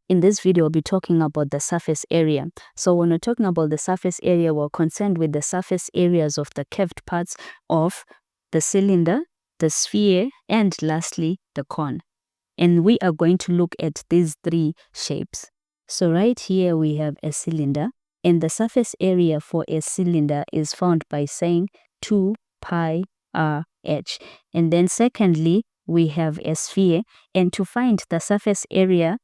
In this video, I'll be talking about the surface area. So when we're talking about the surface area, we're concerned with the surface areas of the curved parts of the cylinder, the sphere, and lastly, the cone. And we are going to look at these three shapes. So right here, we have a cylinder, and the surface area for a cylinder is found by saying 2 pi r h. And then secondly, we have a sphere, and to find the surface area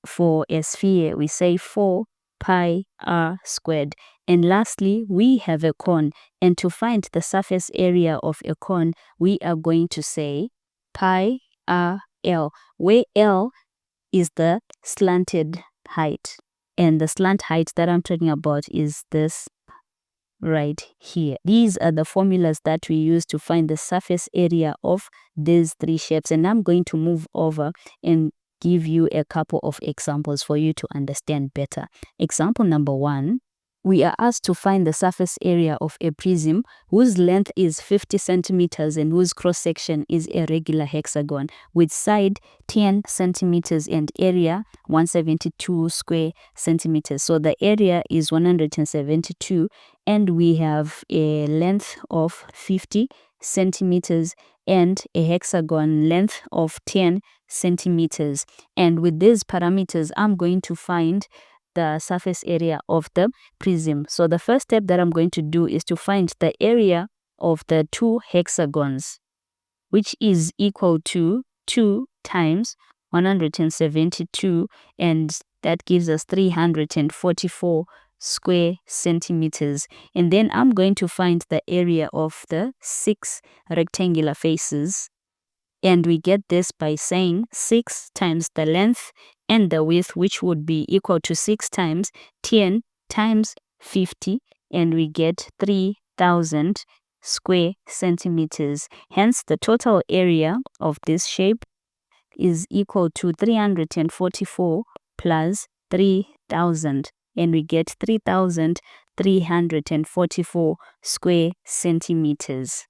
for a sphere, we say 4 pi r squared. And lastly, we have a cone, and to find the surface area of a cone, we are going to say pi r l, where l is the slanted height. And the slant height that I'm talking about is this right here. These are the formulas that we use to find the surface area of these three shapes. And I'm going to move over and give you a couple of examples for you to understand better. Example number 1. We are asked to find the surface area of a prism whose length is 50 centimeters and whose cross-section is a regular hexagon with side 10 centimeters and area 172 square centimeters. So the area is 172 and we have a length of 50 centimeters and a hexagon length of 10 centimeters. And with these parameters, I'm going to find the surface area of the prism. So the first step that I'm going to do is to find the area of the two hexagons, which is equal to 2 times 172, and that gives us 344 square centimeters. And then I'm going to find the area of the 6 rectangular faces, and we get this by saying 6 times the length and the width, which would be equal to 6 times 10 times 50, and we get 3000 square centimeters. Hence, the total area of this shape is equal to 344 plus 3000, and we get 3344 square centimeters.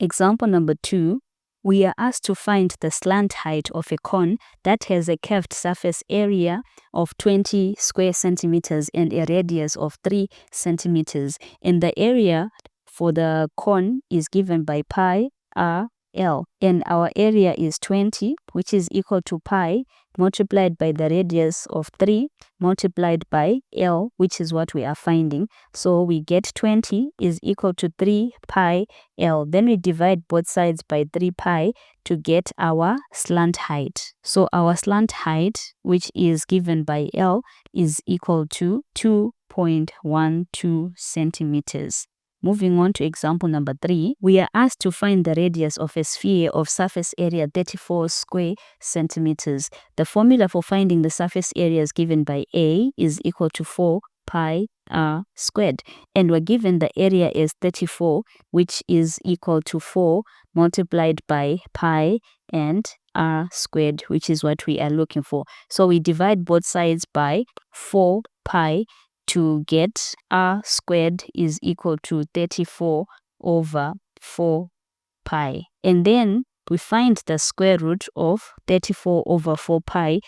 Example number 2. We are asked to find the slant height of a cone that has a curved surface area of 20 square centimeters and a radius of 3 centimeters. And the area for the cone is given by pi r l. And our area is 20, which is equal to pi multiplied by the radius of 3 multiplied by l, which is what we are finding. So we get 20 is equal to 3 pi l. Then we divide both sides by 3 pi to get our slant height. So our slant height, which is given by l, is equal to 2.12 centimeters. Moving on to example number 3, we are asked to find the radius of a sphere of surface area 34 square centimeters. The formula for finding the surface area is given by A is equal to 4 pi r squared. And we're given the area is 34, which is equal to 4 multiplied by pi and r squared, which is what we are looking for. So we divide both sides by 4 pi to get r squared is equal to 34 over 4 pi. And then we find the square root of 34 over 4 pi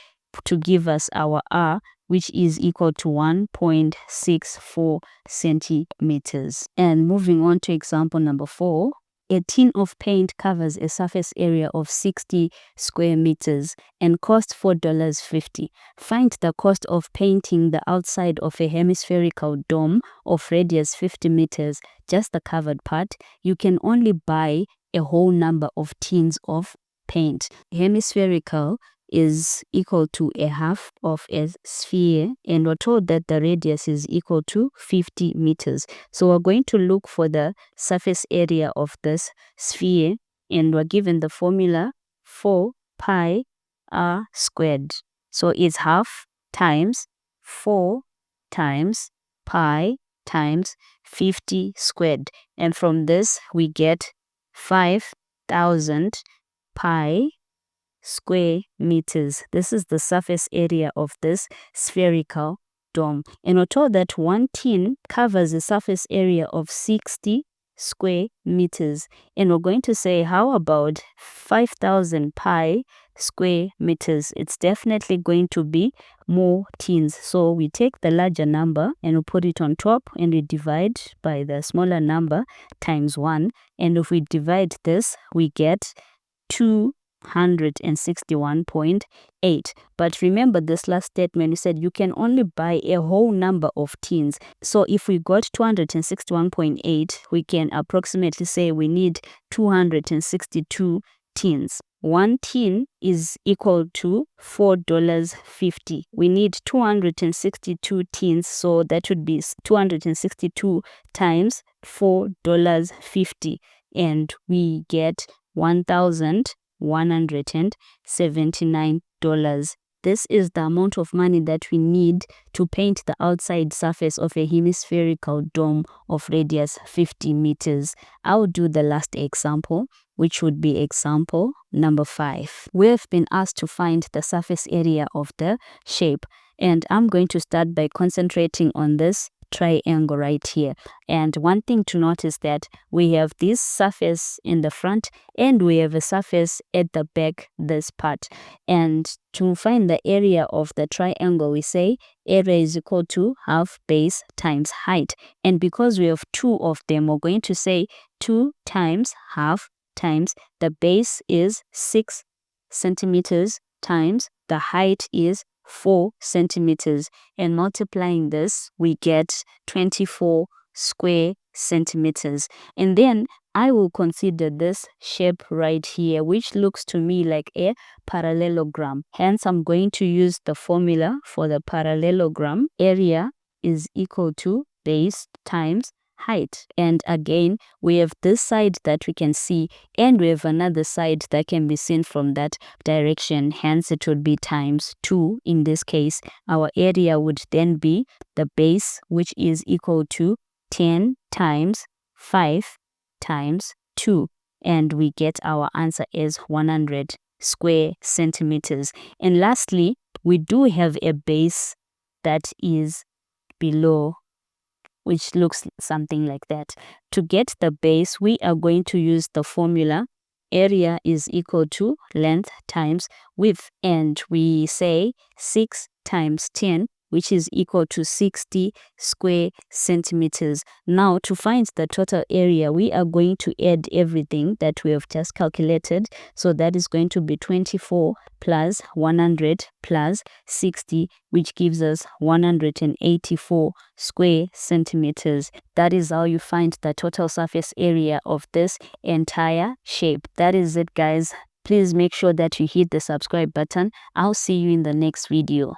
to give us our r, which is equal to 1.64 centimeters. And moving on to example number 4. A tin of paint covers a surface area of 60 square meters and costs $4.50. Find the cost of painting the outside of a hemispherical dome of radius 50 meters, just the covered part. You can only buy a whole number of tins of paint. Hemispherical is equal to a half of a sphere, and we're told that the radius is equal to 50 meters. So we're going to look for the surface area of this sphere, and we're given the formula 4 pi r squared. So it's half times 4 times pi times 50 squared. And from this we get 5000 pi square meters. This is the surface area of this spherical dome. And we're told that one tin covers a surface area of 60 square meters. And we're going to say, how about 5000 pi square meters. It's definitely going to be more tens. So we take the larger number and we put it on top and we divide by the smaller number times 1. And if we divide this, we get 261.8. But remember this last statement, you said you can only buy a whole number of tens. So if we got 261.8, we can approximately say we need 262 tens. 1 tin is equal to $4.50. We need 262 tins, so that would be 262 times $4.50, and we get $1,179. This is the amount of money that we need to paint the outside surface of a hemispherical dome of radius 50 meters. I'll do the last example, which would be example number 5. We've been asked to find the surface area of the shape, and I'm going to start by concentrating on this triangle right here. And one thing to notice that we have this surface in the front and we have a surface at the back, this part. And to find the area of the triangle, we say area is equal to half base times height. And because we have 2 of them, we're going to say 2 times half times the base is 6 centimeters times the height is 4 centimeters, and multiplying this we get 24 square centimeters. And then I will consider this shape right here, which looks to me like a parallelogram. Hence I'm going to use the formula for the parallelogram. Area is equal to base times height. And again, we have this side that we can see and we have another side that can be seen from that direction. Hence it would be times 2. In this case, our area would then be the base, which is equal to 10 times 5 times 2. And we get our answer as 100 square centimeters. And lastly, we do have a base that is below, which looks something like that. To get the base, we are going to use the formula. Area is equal to length times width, and we say 6 times 10, which is equal to 60 square centimeters. Now, to find the total area, we are going to add everything that we have just calculated. So that is going to be 24 plus 100 plus 60, which gives us 184 square centimeters. That is how you find the total surface area of this entire shape. That is it, guys. Please make sure that you hit the subscribe button. I'll see you in the next video.